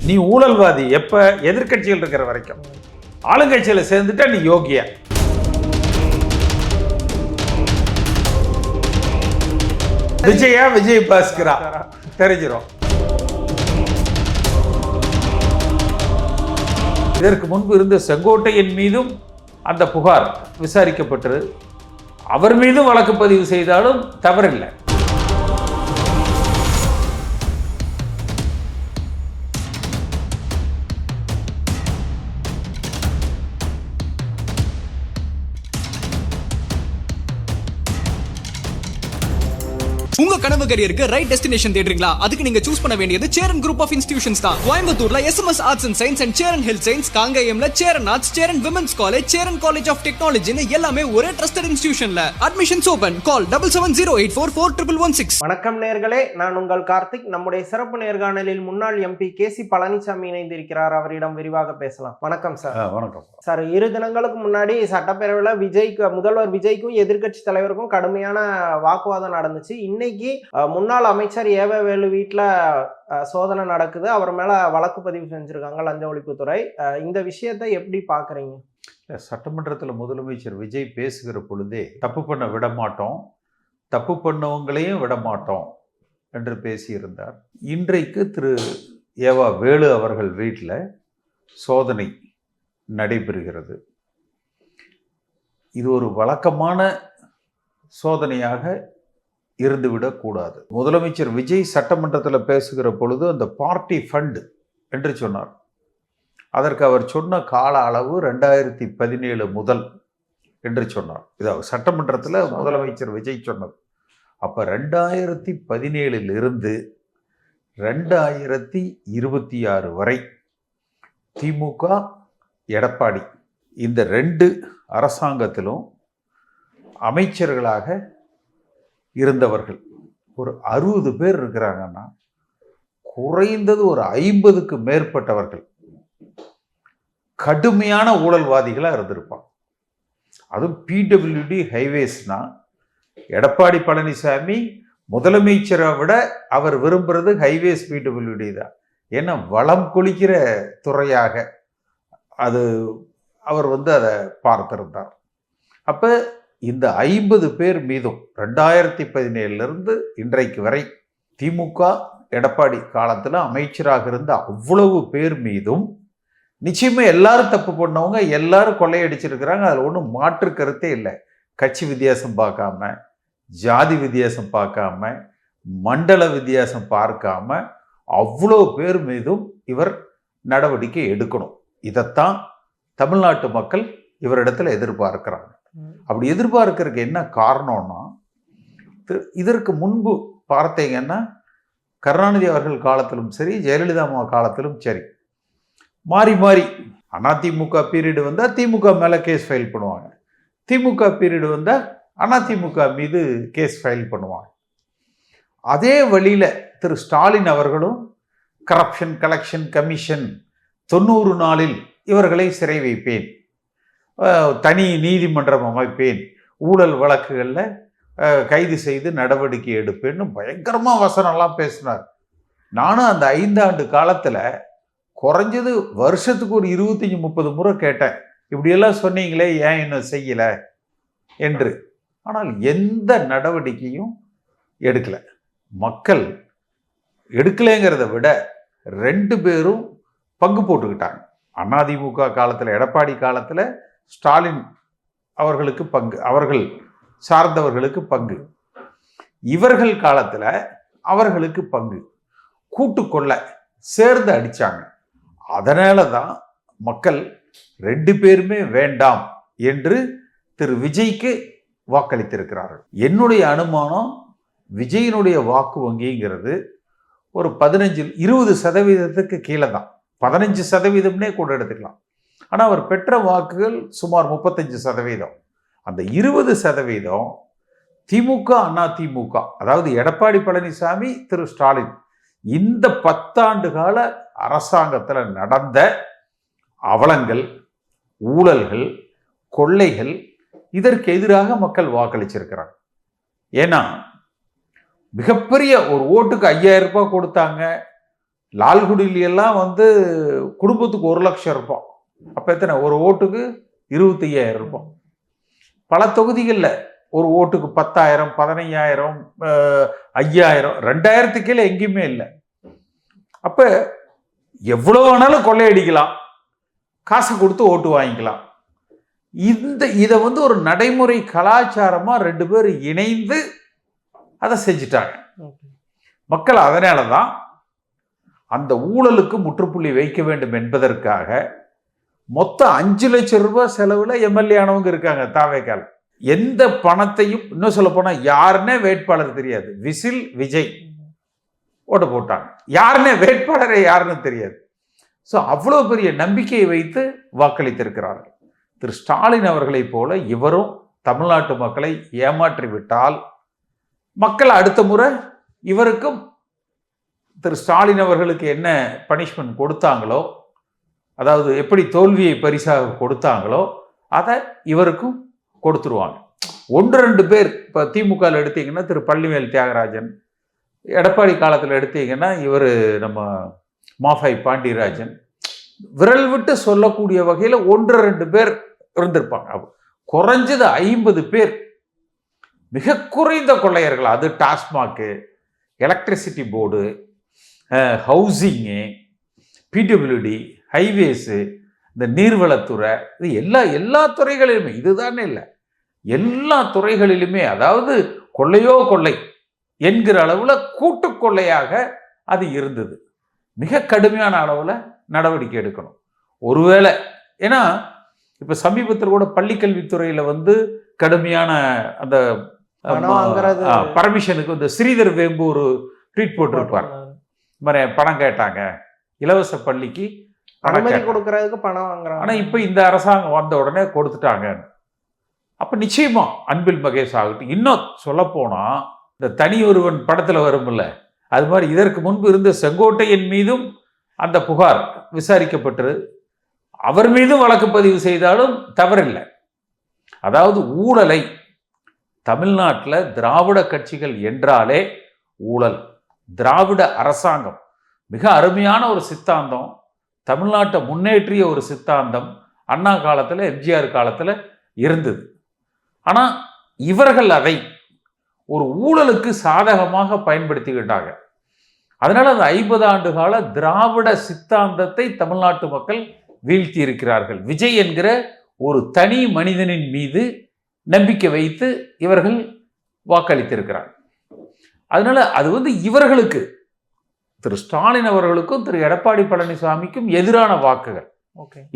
நீ ஊழல்வாதி எப்ப? எதிர்கட்சிகள் இருக்கிற வரைக்கும். ஆளுங்கட்சியில சேர்ந்துட்டா நீ யோகியா. விஜயா விஜய் பாஸ்கரா தெரிஞ்சிடும். இதற்கு முன்பு இருந்த செங்கோட்டையன் மீதும் அந்த புகார் விசாரிக்கப்பட்டு அவர் மீதும் வழக்கு பதிவு செய்தாலும் தவறில்லை. உங்க கனவு கரியருக்கு ரைட் டெஸ்டினேஷன் தேடுறீங்களா? அதுக்கு நீங்க சூஸ் பண்ண வேண்டியது சேரன் குரூப் ஆஃப் இன்ஸ்டிடியூஷன்ஸ் தான். கோயம்புத்தூர்ல SMS arts and science and Cheran health science, காங்கேயம்ல Cheran arts, Cheran women's college, Cheran college of டெக்னாலஜின்னு எல்லாமே ஒரே ட்ரஸ்டட் இன்ஸ்டிடியூஷன்ல. Admissions open. கால் 7708441116. வணக்கம் நேயர்களே, நான் உங்கள் கார்த்திக். நம்முடைய சிறப்பு நேர்காணலில் முன்னாள் எம்பி கேசி பழனிசாமி இணைந்திருக்கிறார். அவரிடம் விரிவாக பேசலாம். வணக்கம் சார். வணக்கம் சார். 2 தினங்களுக்கு முன்னாடி சட்டப்பேரவையில் முதல்வர் விஜய்க்கும் எதிர்கட்சி தலைவருக்கும் கடுமையான வாக்குவாதம் நடந்துச்சு. இன்னைக்கு முன்னாள் அமைச்சர் ஏவவேலு வீட்டுல சோதனை நடக்குது. அவர் மேல வழக்கு பதிவு செஞ்சிருக்காங்க லஞ்ச ஒழிப்புத்துறை. இந்த விஷயத்தை எப்படி பாக்குறீங்க? சட்டமன்றத்தில் முதலமைச்சர் விஜய் பேசுகிற பொழுதே தப்பு பண்ண விட மாட்டோம், தப்பு பண்ணவங்களையும் விட மாட்டோம் என்று பேசியிருந்தார். இன்றைக்கு திரு ஏவா வேலு அவர்கள் வீட்டில் சோதனை நடைபெறுகிறது. இது ஒரு வழக்கமான சோதனையாக இருந்துவிடக்கூடாது. முதலமைச்சர் விஜய் சட்டமன்றத்தில் பேசுகிற பொழுது அந்த பார்ட்டி ஃபண்ட் என்று சொன்னார். அதற்கு அவர் சொன்ன கால அளவு 2017 முதல் என்று சொன்னார். இது சட்டமன்றத்தில் முதலமைச்சர் விஜய் சொன்னது. அப்போ 2017 2026 வரை திமுக எடப்பாடி இந்த 2 அரசாங்கத்திலும் அமைச்சர்களாக இருந்தவர்கள் ஒரு 60 பேர் இருக்கிறாங்கன்னா குறைந்தது ஒரு 50க்கு மேற்பட்டவர்கள் கடுமையான ஊழல்வாதிகளாக இருந்திருப்பாங்க. அதுவும் பிடபிள்யூடி ஹைவேஸ்னா எடப்பாடி பழனிசாமி முதலமைச்சரை விட அவர் விரும்புறது ஹைவேஸ் பிடபிள்யூடி தான். ஏன்னா வளம் கொளிக்கிற துறையாக அது அவர் அதை பார்த்திருந்தார். அப்போ இந்த 50 பேர் மீதும் 2017 இன்றைக்கு வரை திமுக எடப்பாடி காலத்தில் அமைச்சராக இருந்த அவ்வளவு பேர் மீதும் நிச்சயமா எல்லாரும் தப்பு பண்ணவங்க, எல்லாரும் கொள்ளையடிச்சிருக்கிறாங்க. அதில் ஒன்றும் மாற்று கருத்தே இல்லை. கட்சி வித்தியாசம் பார்க்காம, ஜாதி வித்தியாசம் பார்க்காம, மண்டல வித்தியாசம் பார்க்காம அவ்வளோ பேர் மீதும் இவர் நடவடிக்கை எடுக்கணும். இதைத்தான் தமிழ்நாட்டு மக்கள் இவரிடத்துல எதிர்பார்க்கிறாங்க. அப்படி எதிர்பார்க்கறதுக்கு என்ன காரணம்னா, இதற்கு முன்பு பார்த்தீங்கன்னா கருணாநிதி அவர்கள் காலத்திலும் சரி, ஜெயலலிதா அம்மா காலத்திலும் சரி, மாறி மாறி அதிமுக பீரியடு வந்தால் திமுக மேலே கேஸ் ஃபைல் பண்ணுவாங்க, திமுக பீரியடு வந்தால் அதிமுக மீது கேஸ் ஃபைல் பண்ணுவாங்க. அதே வழியில் திரு ஸ்டாலின் அவர்களும் கரப்ஷன் கலெக்ஷன் கமிஷன் 90 நாளில் இவர்களை சிறை வைப்பேன், தனி நீதிமன்றம் அமைப்பேன், ஊழல் வழக்குகளில் கைது செய்து நடவடிக்கை எடுப்பேன்னு பயங்கரமாக வசனம்லாம் பேசினார். நானும் அந்த 5 ஆண்டு காலத்தில் குறைஞ்சது வருஷத்துக்கு ஒரு 25-30 முறை கேட்டேன், இப்படியெல்லாம் சொன்னீங்களே, ஏன் இன்னும் செய்யலை என்று. ஆனால் எந்த நடவடிக்கையும் எடுக்கலை. மக்கள் எடுக்கலைங்கிறத விட 2 பேரும் பங்கு போட்டுக்கிட்டாங்க. அதிமுக காலத்தில் எடப்பாடி காலத்தில் ஸ்டாலின் அவர்களுக்கு பங்கு, அவர்கள் சார்ந்தவர்களுக்கு பங்கு, இவர்கள் காலத்தில் அவர்களுக்கு பங்கு, கூட்டுக்கொள்ள சேர்ந்து அடித்தாங்க. அதனால தான் மக்கள் 2 பேருமே வேண்டாம் என்று திரு விஜய்க்கு வாக்களித்திருக்கிறார்கள். என்னுடைய அனுமானம் விஜயினுடைய வாக்கு வங்கிங்கிறது ஒரு 15-20% கீழே தான், 15% கூட எடுத்துக்கலாம். ஆனால் அவர் பெற்ற வாக்குகள் சுமார் 35%. அந்த 20% திமுக அதிமுக, அதாவது எடப்பாடி பழனிசாமி திரு ஸ்டாலின் இந்த 10 ஆண்டு கால அரசாங்கத்தில் நடந்த அவலங்கள், ஊழல்கள், கொள்ளைகள், இதற்கு எதிராக மக்கள் வாக்களிச்சிருக்கிறாங்க. ஏன்னா மிகப்பெரிய ஒரு ஓட்டுக்கு 5000 ரூபாய் கொடுத்தாங்க, லால்குடியிலாம் குடும்பத்துக்கு 1 லட்சம் இருப்போம். அப்போ எத்தனை? ஒரு ஓட்டுக்கு 25,000 இருப்போம். பல தொகுதிகளில் ஒரு ஓட்டுக்கு 10,000, 15,000, 5,000, 2,000 கீழே எங்கேயுமே இல்லை. அப்போ எவ்வளோ வேணாலும் கொள்ளையடிக்கலாம், காசை கொடுத்து ஓட்டு வாங்கிக்கலாம். இதை ஒரு நடைமுறை கலாச்சாரமாக 2 பேர் இணைந்து அதை செஞ்சிட்டாங்க. மக்கள் அதனால தான் அந்த ஊழலுக்கு முற்றுப்புள்ளி வைக்க வேண்டும் என்பதற்காக மொத்தம் 5 லட்சம் ரூபாய் செலவில் எம்எல்ஏ ஆனவங்க இருக்காங்க தாவேக்கால. எந்த பணத்தையும், இன்னும் சொல்ல போனால் யாருன்னே வேட்பாளர் தெரியாது. விசில் விஜய் ஓட்டு போட்டாங்க. யாருன்னே வேட்பாளரே யாருன்னு தெரியாது. ஸோ அவ்வளோ பெரிய நம்பிக்கையை வைத்து வாக்களித்திருக்கிறார்கள். திரு ஸ்டாலின் அவர்களைப் போல இவரும் தமிழ்நாட்டு மக்களை ஏமாற்றி விட்டால் மக்கள் அடுத்த முறை இவருக்கும் திரு ஸ்டாலின் அவர்களுக்கு என்ன பனிஷ்மெண்ட் கொடுத்தாங்களோ, அதாவது எப்படி தோல்வியை பரிசாக கொடுத்தாங்களோ அதை இவருக்கும் கொடுத்துருவாங்க. 1-2 பேர் இப்போ திமுகவில் எடுத்தீங்கன்னா திரு பழனிவேல் தியாகராஜன், எடப்பாடி காலத்தில் எடுத்தீங்கன்னா இவர் நம்ம மாஃபாய் பாண்டியராஜன், விரல் விட்டு சொல்லக்கூடிய வகையில் 1-2 பேர் இருந்திருப்பாங்க. குறைஞ்சது 50 பேர் மிக குறைந்த கொள்ளையர்கள். அது TASMAC, electricity board, housing, PWD, highways, இந்த நீர்வளத்துறை, இது எல்லா துறைகளிலுமே, இதுதானே இல்லை, எல்லா துறைகளிலுமே அதாவது கொள்ளையோ கொள்ளை என்கிற அளவில் கூட்டு கொள்ளையாக அது இருந்தது. மிக கடுமையான அளவில் நடவடிக்கை எடுக்கணும். ஒருவேளை ஏன்னா இப்போ சமீபத்தில் கூட பள்ளிக்கல்வித்துறையில் கடுமையான அந்த பர்மிஷனுக்கு ஸ்ரீதர் வேம்பு ஒரு ட்வீட் போட்டிருப்பார். இந்த மாதிரி பணம் கேட்டாங்க, இலவச பள்ளிக்கு அனுமதி கொடுக்கறதுக்கு பணம் வாங்குறாங்க. ஆனால் இப்போ இந்த அரசாங்கம் வந்த உடனே கொடுத்துட்டாங்க. அப்போ நிச்சயமா அன்பில் மகேஷ் ஆகட்டும், இன்னும் சொல்லப்போனா இந்த தனி ஒருவன் படத்தில் வரும்ல, அது மாதிரி இதற்கு முன்பு இருந்த செங்கோட்டையன் மீதும் அந்த புகார் விசாரிக்கப்பட்டு அவர் மீதும் வழக்கு பதிவு செய்தாலும் தவறில்லை. அதாவது ஊழலை தமிழ்நாட்டில் திராவிட கட்சிகள் என்றாலே ஊழல். திராவிட அரசாங்கம் மிக அருமையான ஒரு சித்தாந்தம், தமிழ்நாட்டை முன்னேற்றிய ஒரு சித்தாந்தம் அண்ணா காலத்தில், எம்ஜிஆர் காலத்தில் இருந்தது. ஆனால் இவர்கள் அதை ஒரு ஊழலுக்கு சாதகமாக பயன்படுத்திக்கிட்டாங்க. அதனால அந்த 50 ஆண்டு கால திராவிட சித்தாந்தத்தை தமிழ்நாட்டு மக்கள் வீழ்த்தி இருக்கிறார்கள். விஜய் என்கிற ஒரு தனி மனிதனின் மீது நம்பிக்கை வைத்து இவர்கள் வாக்களித்திருக்கிறார். அதனால அது இவர்களுக்கு, திரு ஸ்டாலின் அவர்களுக்கும் திரு எடப்பாடி பழனிசாமிக்கும் எதிரான வாக்குகள்.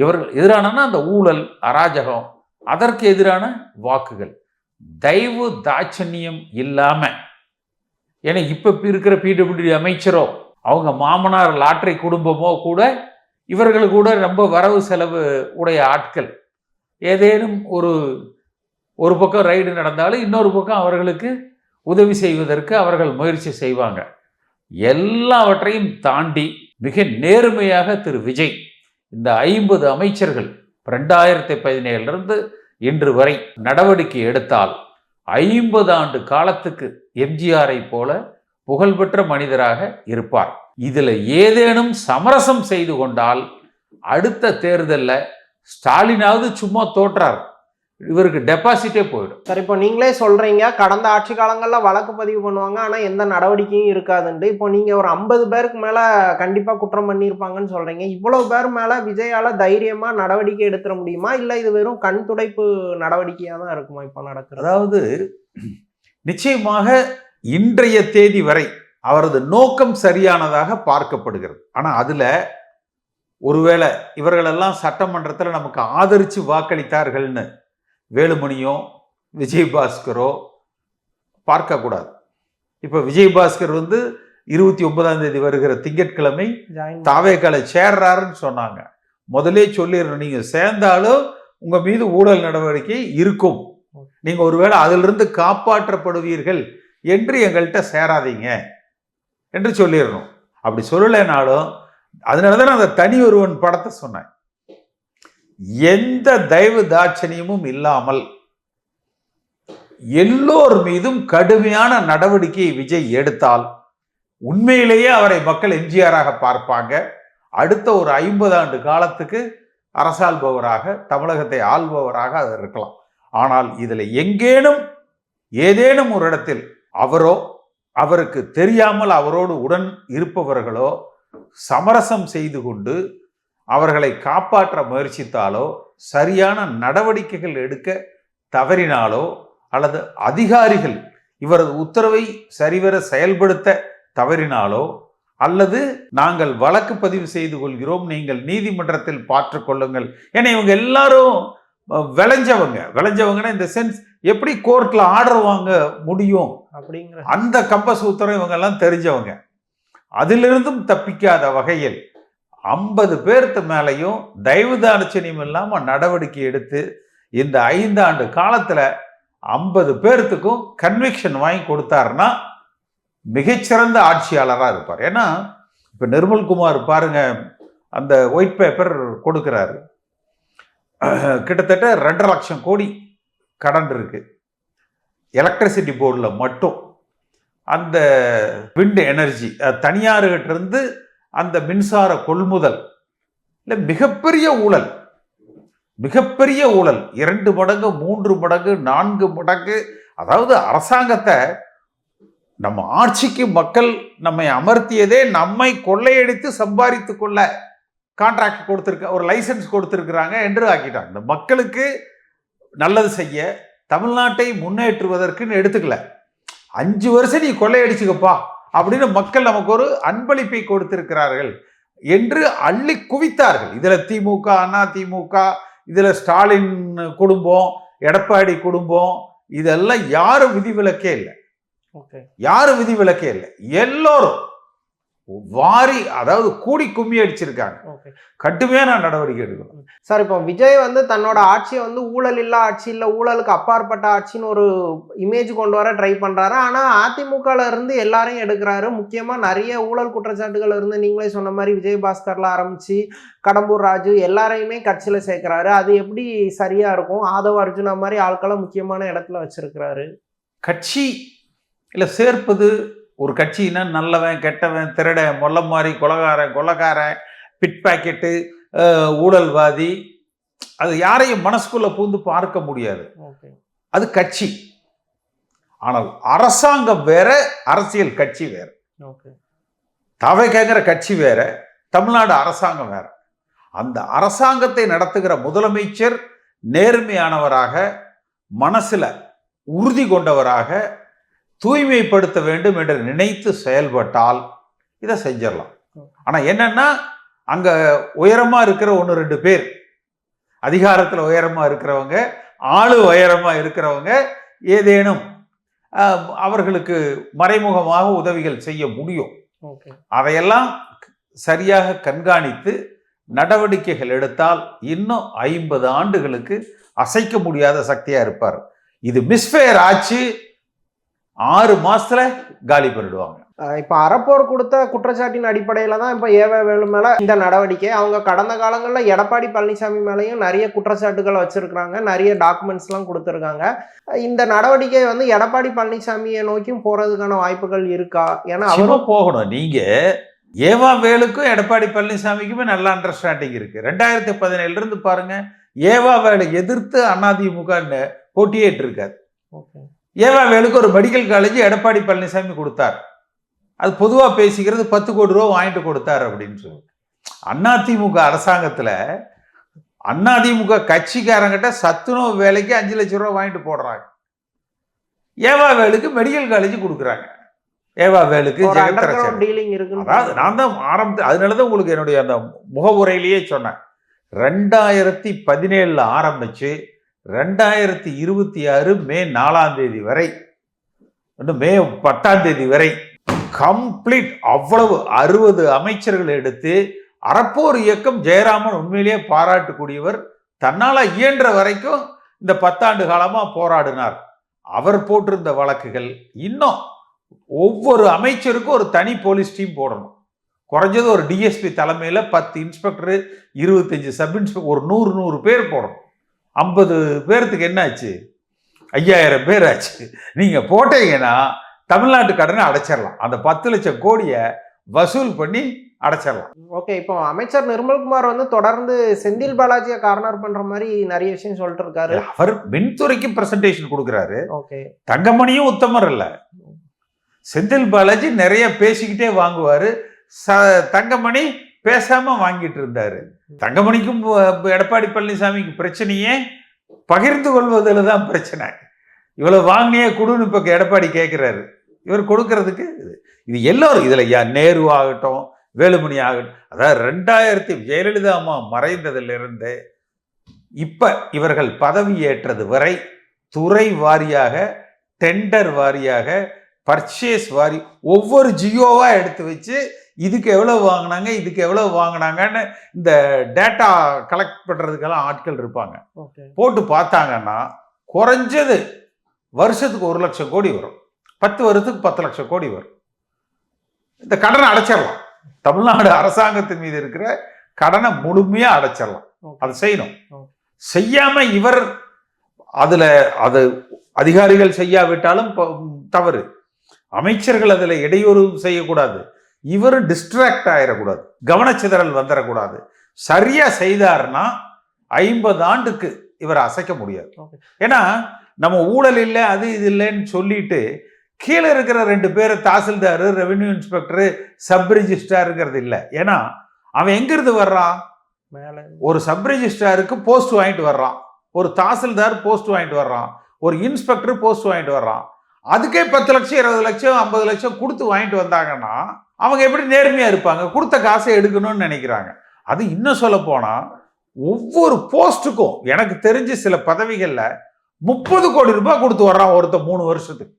இவர்கள் எதிரான அந்த ஊழல், அராஜகம், அதற்கு எதிரான வாக்குகள். தயவு தாட்சண்யம் இல்லாம, ஏன்னா இப்ப இருக்கிற பிடபிள்யூடி அமைச்சரோ அவங்க மாமனார் லாட்டரி குடும்பமோ கூட இவர்கள் கூட ரொம்ப வரவு செலவு உடைய ஆட்கள். ஏதேனும் ஒரு பக்கம் ரைடு நடந்தாலும் இன்னொரு பக்கம் அவர்களுக்கு உதவி செய்வதற்கு அவர்கள் முயற்சி செய்வாங்க. எல்லாவற்றையும் தாண்டி மிக நேர்மையாக திரு விஜய் இந்த 50 அமைச்சர்கள் 2017 இன்று வரை நடவடிக்கை எடுத்தால் 50 ஆண்டு காலத்துக்கு எம்ஜிஆரை போல புகழ்பெற்ற மனிதராக இருப்பார். இதில் ஏதேனும் சமரசம் செய்து கொண்டால் அடுத்த தேர்தலில் ஸ்டாலினாவது சும்மா தோற்றார், இவருக்கு டெபாசிட்டே போயிடும். சார், இப்போ நீங்களே சொல்றீங்க கடந்த ஆட்சி காலங்களில் வழக்கு பதிவு பண்ணுவாங்க ஆனால் எந்த நடவடிக்கையும் இருக்காதுன்ட்டு. இப்போ நீங்க ஒரு 50 பேருக்கு மேல கண்டிப்பா குற்றம் பண்ணியிருப்பாங்கன்னு சொல்றீங்க. இவ்வளவு பேர் மேல விஜயால தைரியமா நடவடிக்கை எடுத்துட முடியுமா, இல்லை இது வெறும் கண் துடைப்பு நடவடிக்கையா தான் இருக்குமா இப்போ நடக்கிறது? அதாவது நிச்சயமாக இன்றைய தேதி வரை அவரது நோக்கம் சரியானதாக பார்க்கப்படுகிறது. ஆனால் அதுல ஒருவேளை இவர்களெல்லாம் சட்டமன்றத்தில் நமக்கு ஆதரித்து வாக்களித்தார்கள்னு வேலுமணியோ விஜயபாஸ்கரோ பார்க்கக்கூடாது. இப்போ விஜயபாஸ்கர் 29ஆம் தேதி வருகிற திங்கட்கிழமை தாவேக்கால சேர்றாருன்னு சொன்னாங்க. முதலே சொல்லிடணும், நீங்க சேர்ந்தாலும் உங்க மீது ஊழல் நடவடிக்கை இருக்கும், நீங்க ஒருவேளை அதிலிருந்து காப்பாற்றப்படுவீர்கள் என்று எங்கள்கிட்ட சேராதீங்க என்று சொல்லிடணும். அப்படி சொல்லலைனாலும், அதனாலதான் அந்த தனி ஒருவன் படத்தை சொன்னேன். எந்த தயவு தாட்சணியமும் இல்லாமல் எல்லோர் மீதும் கடுமையான நடவடிக்கையை விஜய் எடுத்தால் உண்மையிலேயே அவரை மக்கள் எம்ஜிஆராக பார்ப்பாங்க. அடுத்த ஒரு 50 ஆண்டு காலத்துக்கு அரசாள்பவராக, தமிழகத்தை ஆள்பவராக அது இருக்கலாம். ஆனால் இதில் எங்கேனும் ஏதேனும் ஒரு இடத்தில் அவரோ அவருக்கு தெரியாமல் அவரோடு உடன் இருப்பவர்களோ சமரசம் செய்து கொண்டு அவர்களை காப்பாற்ற முயற்சித்தாலோ, சரியான நடவடிக்கைகள் எடுக்க தவறினாலோ, அல்லது அதிகாரிகள் இவரது உத்தரவை சரிவர செயல்படுத்த தவறினாலோ, அல்லது நாங்கள் வழக்கு பதிவு செய்து கொள்கிறோம், நீங்கள் நீதிமன்றத்தில் பார்த்துக் கொள்ளுங்கள். ஏன்னா இவங்க எல்லாரும் விளைஞ்சவங்கன்னா இந்த சென்ஸ் எப்படி கோர்ட்ல ஆர்டர் வாங்க முடியும் அப்படிங்கிற அந்த கம்பசூத்திரம் இவங்க எல்லாம் தெரிஞ்சவங்க. அதிலிருந்தும் தப்பிக்காத வகையில் 50 பேர்த்து மேலையும் தயவுதாட்சணியம் இல்லாம நடவடிக்கை எடுத்து இந்த 5 ஆண்டு காலத்துல 50 பேர்த்துக்கும் கன்விக்ஷன் வாங்கி கொடுத்தாருன்னா மிகச்சிறந்த ஆட்சியாளராக இருப்பார். ஏன்னா இப்போ நிர்மல்குமார் பாருங்க, அந்த ஒயிட் பேப்பர் கொடுக்குறாரு, கிட்டத்தட்ட 2.5 லட்சம் கோடி கடன் இருக்கு எலக்ட்ரிசிட்டி போர்டில் மட்டும். அந்த விண்ட் எனர்ஜி தனியார்கிட்ட இருந்து அந்த மின்சார கொள்முதல் இல்லை மிகப்பெரிய ஊழல், மிகப்பெரிய ஊழல். 2 மடங்கு 3 மடங்கு 4 மடங்கு. அதாவது அரசாங்கத்தை நம்ம ஆட்சிக்கு மக்கள் நம்மை அமர்த்தியதே நம்மை கொள்ளையடித்து சம்பாதித்து கொள்ள கான்ட்ராக்ட் கொடுத்துருக்க, ஒரு லைசன்ஸ் கொடுத்துருக்குறாங்க என்று ஆக்கிட்டாங்க. இந்த மக்களுக்கு நல்லது செய்ய, தமிழ்நாட்டை முன்னேற்றுவதற்குன்னு எடுத்துக்கல. 5 வருஷம் நீ கொள்ளையடிச்சுக்கப்பா அப்படின்னு மக்கள் நமக்கு ஒரு அன்பளிப்பை கொடுத்திருக்கிறார்கள் என்று அள்ளி குவித்தார்கள். இதுல திமுக, அண்ணா திமுக, இதுல ஸ்டாலின் குடும்பம், எடப்பாடி குடும்பம், இதெல்லாம் யாரும் விதிவிலக்கே இல்லை. யாரும் விதிவிலக்கே இல்லை. எல்லோரும் வாரி, அதாவது கூடி கும்மி அடிச்சிருக்காங்க. கடுமையான நடவடிக்கை எடுக்கணும் சார். இப்போ விஜய் தன்னோட ஆட்சியை ஊழல் இல்லா ஆட்சி, இல்லை ஊழலுக்கு அப்பாற்பட்ட ஆட்சின்னு ஒரு இமேஜ் கொண்டு வர ட்ரை பண்றாரு. ஆனா அதிமுகல இருந்து எல்லாரையும் எடுக்கிறாரு. முக்கியமா நிறைய ஊழல் குற்றச்சாட்டுகள் இருந்து நீங்களே சொன்ன மாதிரி விஜயபாஸ்கர்ல ஆரம்பிச்சு கடம்பூர் ராஜு எல்லாரையுமே கட்சியில சேர்க்கிறாரு. அது எப்படி சரியா இருக்கும்? ஆதவ அர்ஜுனா மாதிரி ஆட்களை முக்கியமான இடத்துல வச்சிருக்கிறாரு. கட்சி இல்லை சேர்ப்பது, ஒரு கட்சின்னா நல்லவன் கெட்டவன், திருடன் மொல்ல மாதிரி, கொலகாரன், பிட் பாக்கெட்டு, ஊழல்வாதி, அது யாரையும் மனசுக்குள்ள பூந்து பார்க்க முடியாது. அது கட்சி. ஆனால் அரசாங்கம் வேற, அரசியல் கட்சி வேற. தவைங்கிற கட்சி வேற, தமிழ்நாடு அரசாங்கம் வேற. அந்த அரசாங்கத்தை நடத்துகிற முதலமைச்சர் நேர்மையானவராக, மனசுல உறுதி கொண்டவராக, தூய்மைப்படுத்த வேண்டும் என்று நினைத்து செயல்பட்டால் இதை செஞ்சிடலாம். ஆனால் என்னன்னா, அங்கே உயரமாக இருக்கிற 1-2 பேர், அதிகாரத்தில் உயரமாக இருக்கிறவங்க, ஆளு உயரமாக இருக்கிறவங்க ஏதேனும் அவர்களுக்கு மறைமுகமாக உதவிகள் செய்ய முடியும். அதையெல்லாம் சரியாக கண்காணித்து நடவடிக்கைகள் எடுத்தால் இன்னும் 50 ஆண்டுகளுக்கு அசைக்க முடியாத சக்தியாக இருப்பார். இது மிஸ்ஃபேர் ஆச்சு, 6 மாசத்துல காலி பண்ணிடுவாங்க. இப்ப அறப்போர் கொடுத்த குற்றச்சாட்டின் அடிப்படையில தான் இப்ப ஏவவேலு மேல இந்த நடவடிக்கை. அவங்க கடந்த காலங்களில் எடப்பாடி பழனிசாமி மேலையும் நிறைய குற்றச்சாட்டுகளை வச்சிருக்கிறாங்க, நிறைய டாக்குமெண்ட்ஸ் எல்லாம் கொடுத்துருக்காங்க. இந்த நடவடிக்கை எடப்பாடி பழனிசாமியை நோக்கியும் போறதுக்கான வாய்ப்புகள் இருக்கா? ஏன்னா அவரும் போகணும். நீங்க ஏவாவேலுக்கும் எடப்பாடி பழனிசாமிக்குமே நல்ல அண்டர்ஸ்டாண்டிங் இருக்கு. 2017 இருந்து பாருங்க, ஏவாவேலை எதிர்த்து அதிமுக போட்டியேட்டு இருக்காரு. ஏவாவேலுக்கு ஒரு மெடிக்கல் காலேஜ் எடப்பாடி பழனிசாமி கொடுத்தார். அது பொதுவாக பேசிக்கிறது 10 கோடி ரூபா வாங்கிட்டு கொடுத்தார் அப்படின்னு சொல்லி. அதிமுக அரசாங்கத்தில் அதிமுக கட்சிக்காரங்கிட்ட சத்துணவு வேலைக்கு 5 லட்சம் ரூபா வாங்கிட்டு போடுறாங்க. ஏவாவேலுக்கு மெடிக்கல் காலேஜ் கொடுக்குறாங்க. ஏவாவேலுக்கு அதாவது நான் தான் அதனாலதான் உங்களுக்கு என்னுடைய அந்த முகவுரையிலேயே சொன்னேன். 2017 ஆரம்பிச்சு 2026 மே 4 வரை, மே 10 வரை கம்ப்ளீட் அவ்வளவு 60 அமைச்சர்கள் எடுத்து அறப்போர் இயக்கம் ஜெயராமன் உண்மையிலேயே பாராட்டக்கூடியவர். தன்னால இயன்ற வரைக்கும் இந்த 10 ஆண்டு காலமா போராடினார். அவர் போட்டிருந்த வழக்குகள் இன்னும் ஒவ்வொரு அமைச்சருக்கும் ஒரு தனி போலீஸ் டீம் போடணும். குறைஞ்சது ஒரு டிஎஸ்பி தலைமையில் 10 இன்ஸ்பெக்டர், 25 சப் இன்ஸ்பெக்டர், ஒரு 100 பேர் போடணும். 50 பேர்த்துக்கு என்ன ஆச்சு? 5000 பேர் ஆச்சு. நீங்க போட்டீங்கன்னா தமிழ்நாட்டு கடனை அடைச்சிடலாம். அந்த 10 லட்சம் கோடியை வசூல் பண்ணி அடைச்சிடலாம். ஓகே, இப்போ அமைச்சர் நிர்மல்குமார் வந்து தொடர்ந்து செந்தில் பாலாஜியை கார்னர் பண்ற மாதிரி நிறைய விஷயம் சொல்லிட்டு இருக்காரு. அவர் மின்துறைக்கு பிரசன்டேஷன் கொடுக்குறாரு. ஓகே, தங்கமணியும் உத்தமர் இல்ல. செந்தில் பாலாஜி நிறைய பேசிக்கிட்டே வாங்குவாரு. தங்கமணி பேசாம வாங்கிட்டு இருந்தாரு. தங்கமணிக்கும் எடப்பாடி பழனிசாமிக்கு பிரச்சனையே பகிர்ந்து கொள்வதில் தான் பிரச்சனை. இவ்வளவு வாங்கினே கொடுன்னு இப்ப எடப்பாடி கேட்கிறாரு. இவர் கொடுக்கறதுக்கு இது எல்லாரும் இதுல நேரு ஆகட்டும், வேலுமணி ஆகட்டும், அதாவது 2000 ஜெயலலிதா அம்மா மறைந்ததிலிருந்து இப்ப இவர்கள் பதவி ஏற்றது வரை துறை வாரியாக, டெண்டர் வாரியாக, பர்ச்சேஸ் வாரி ஒவ்வொரு ஜியோவா எடுத்து வச்சு இதுக்கு எவ்வளவு வாங்கினாங்க, இதுக்கு எவ்வளவு வாங்கினாங்கன்னு இந்த டேட்டா கலெக்ட் பண்றதுக்கெல்லாம் ஆட்கள் இருப்பாங்க. போட்டு பார்த்தாங்கன்னா குறைஞ்சது வருஷத்துக்கு 1 லட்சம் கோடி வரும். 10 வருஷத்துக்கு 10 லட்சம் கோடி வரும். இந்த கடனை அடைச்சிடலாம். தமிழ்நாடு அரசாங்கத்தின் மீது இருக்கிற கடனை முழுமையா அடைச்சிடலாம். அதை செய்யணும். செய்யாம இவர் அதுல அது அதிகாரிகள் செய்யாவிட்டாலும் தவறு. அமைச்சர்கள் அதுல இடையூறு செய்யக்கூடாது. இவர் டிஸ்ட்ராக்ட் ஆயிடக்கூடாது, கவனச்சிதறல் வந்துடக்கூடாது. சரியா செய்தார்னா 50 ஆண்டுக்கு இவரை அசைக்க முடியாது. ஏன்னா நம்ம ஊழல் இல்லை அது இது இல்லைன்னு சொல்லிட்டு கீழே இருக்கிற 2 பேரை தாசில்தாரு, ரெவென்யூ இன்ஸ்பெக்டரு, சப் ரிஜிஸ்ட்ராருங்கிறது இல்லை. ஏன்னா அவன் எங்கிருந்து வர்றான்? ஒரு சப் ரிஜிஸ்ட்ராருக்கு போஸ்ட் வாங்கிட்டு வர்றான், ஒரு தாசில்தார் போஸ்ட் வாங்கிட்டு வர்றான், ஒரு இன்ஸ்பெக்டர் போஸ்ட் வாங்கிட்டு வர்றான். அதுக்கே 10 லட்சம் 20 லட்சம் 50 லட்சம் கொடுத்து வாங்கிட்டு வந்தாங்கன்னா அவங்க எப்படி நேர்மையா இருப்பாங்க? கொடுத்த காசை எடுக்கணும்னு நினைக்கிறாங்க. அது இன்னும் சொல்ல போனா ஒவ்வொரு போஸ்ட்டுக்கும் எனக்கு தெரிஞ்சு சில பதவிகள்ல 30 கோடி ரூபாய் கொடுத்து வர்றான் ஒருத்தர் 3 வருஷத்துக்கு.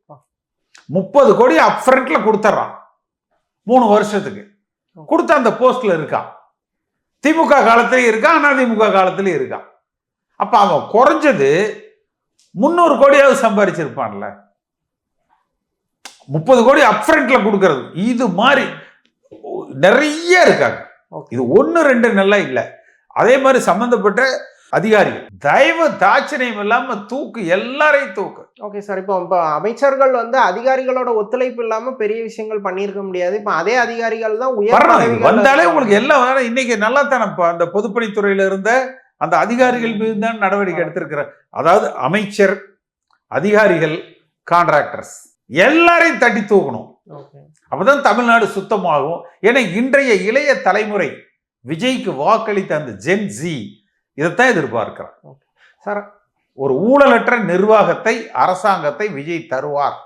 30 கோடி அப்ஃப்ரண்ட்ல கொடுத்துட்றான் 3 வருஷத்துக்கு. கொடுத்த அந்த போஸ்ட்ல இருக்கான். திமுக காலத்திலயும் இருக்கான், அதிமுக காலத்திலயும் இருக்கான். அப்ப அவன் குறைஞ்சது 300 கோடியாவது சம்பாதிச்சிருப்பான்ல. 30 கோடி அப்ஃப்ரண்ட்ல கொடுக்கறது இது மாதிரி நிறைய இருக்காங்க. இது 1 2 நல்லா இல்லை. அதே மாதிரி சம்பந்தப்பட்ட அதிகாரிகள் தயவு தாட்சணியம் இல்லாம தூக்கு, எல்லாரையும் தூக்கு. ஓகே சார், இப்போ அமைச்சர்கள் வந்து அதிகாரிகளோட ஒத்துழைப்பு இல்லாம பெரிய விஷயங்கள் பண்ணியிருக்க முடியாது. இப்ப அதே அதிகாரிகள் தான் வந்தாலே உங்களுக்கு எல்லாம் இன்னைக்கு நல்லா தானே அந்த பொதுப்பணித்துறையில இருந்த அந்த அதிகாரிகள் மீது தான் நடவடிக்கை எடுத்திருக்கிறார். அதாவது அமைச்சர், அதிகாரிகள், கான்ட்ராக்டர்ஸ் எல்லாரையும் தட்டி தூக்கணும். அப்பதான் தமிழ்நாடு சுத்தமாகும். ஏன்னா இன்றைய இளைய தலைமுறை விஜய்க்கு வாக்களித்த அந்த ஜென் ஜி இதைத்தான் எதிர்பார்க்கிறார். சார், ஒரு ஊழலற்ற நிர்வாகத்தை, அரசாங்கத்தை விஜய் தருவார்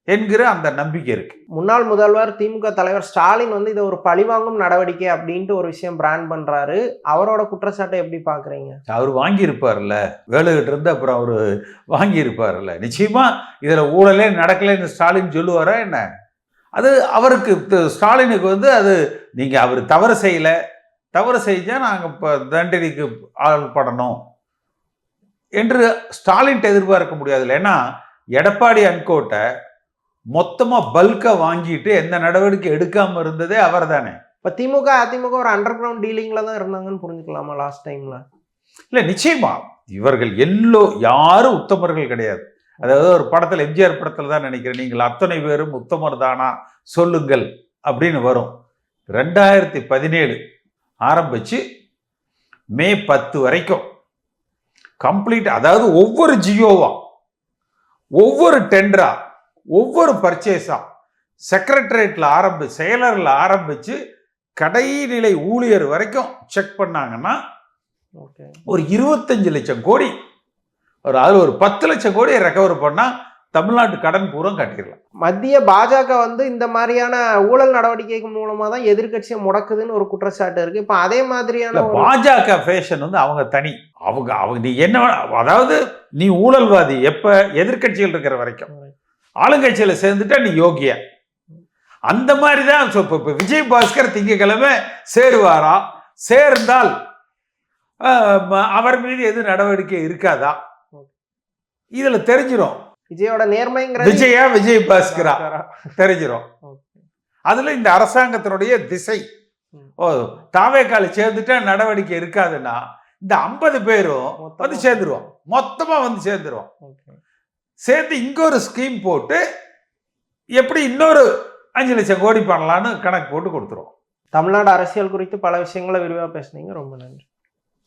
என்கிற அந்த நம்பிக்கை இருக்கு. முன்னாள் முதல்வர் திமுக தலைவர் ஸ்டாலின் வந்து இதை ஒரு பழிவாங்கும் நடவடிக்கை அப்படின்ட்டு ஒரு விஷயம் பிராண்ட் பண்றாரு. அவரோட குற்றச்சாட்டை எப்படி பாக்குறீங்க? அவர் வாங்கி இருப்பார்ல, வேலைகிட்ட இருந்து அப்புறம் அவரு வாங்கி இருப்பார்ல. நிச்சயமா இதுல ஊழலே நடக்கலைன்னு ஸ்டாலின் சொல்லுவாரா என்ன? அது அவருக்கு ஸ்டாலினுக்கு வந்து அது நீங்க அவர் தவறு செய்யல, தவறு செஞ்சா நாங்கள் இப்போ தண்டனைக்கு ஆள்படணும் என்று ஸ்டாலின் எதிர்பார்க்க முடியாது. ஏன்னா எடப்பாடி அன்கோட்டை மொத்தமாக பல்கா வாங்கிட்டு எந்த நடவடிக்கை எடுக்காம இருந்ததே அவர் தானே. இப்போ திமுக அதிமுக ஒரு அண்டர் கிரவுண்ட் டீலிங்ல தான் இருந்தாங்கன்னு புரிஞ்சுக்கலாமா லாஸ்ட் டைம்ல? இல்லை, நிச்சயமா இவர்கள் யாரும் உத்தமர்கள் கிடையாது. அதாவது ஒரு படத்தில், எம்ஜிஆர் படத்தில் தான் நினைக்கிறேன், நீங்கள் அத்தனை பேரும் உத்தமர் தானா சொல்லுங்கள் அப்படின்னு வரும். 2017 ஆரம்பிச்சு மே 10 வரைக்கும் கம்ப்ளீட், அதாவது ஒவ்வொரு ஜியோவா, ஒவ்வொரு டெண்டரா, ஒவ்வொரு பர்ச்சேஸா, செக்ரட்டரியேட்ல செயலர்ல ஆரம்பிச்சு கடைநிலை ஊழியர் வரைக்கும் செக் பண்ணாங்கன்னா ஒரு 25 லட்சம் கோடி, அதில் ஒரு 10 லட்சம் கோடியை ரெக்கவர் பண்ணா தமிழ்நாட்டு கடன் பூரா கட்டிடலாம். மத்திய பாஜக வந்து இந்த மாதிரியான ஊழல் நடவடிக்கை மூலமா தான் எதிர்கட்சியை முடக்குதுன்னு ஒரு குற்றச்சாட்டு இருக்கு. இப்ப அதே மாதிரியான பாஜக ஃபேஷன் வந்து அவங்க தனி. அவங்க நீ என்ன, அதாவது நீ ஊழல்வாதி எப்ப எதிர்கட்சிகள் இருக்கிற வரைக்கும், ஆளுங்கட்சியில சேர்ந்துட்டா நீ யோகிய. அந்த மாதிரிதான் இப்ப விஜய் பாஸ்கர் திங்கக்கிழமை சேருவாரா, சேர்ந்தால் அவர் மீது எது நடவடிக்கை இருக்காதா இதுல தெரிஞ்சிடும். விஜயோட நேர்மைங்கிற விஜயா விஜய் பாஸ்கரா தெரிஞ்சிடும். அதுல இந்த அரசாங்கத்தினுடைய திசை. தாவேக்கால சேர்ந்துட்டா நடவடிக்கை இருக்காதுன்னா இந்த 50 பேரும் வந்து சேர்ந்துருவோம், மொத்தமா வந்து சேர்ந்துருவோம். சேர்ந்து இங்க ஒரு ஸ்கீம் போட்டு எப்படி இன்னொரு 5 லட்சம் கோடி பண்ணலான்னு கணக்கு போட்டு கொடுத்துரும். தமிழ்நாடு அரசியல் குறித்து பல விஷயங்களை விரிவாக பேசுனீங்க. ரொம்ப நன்றி.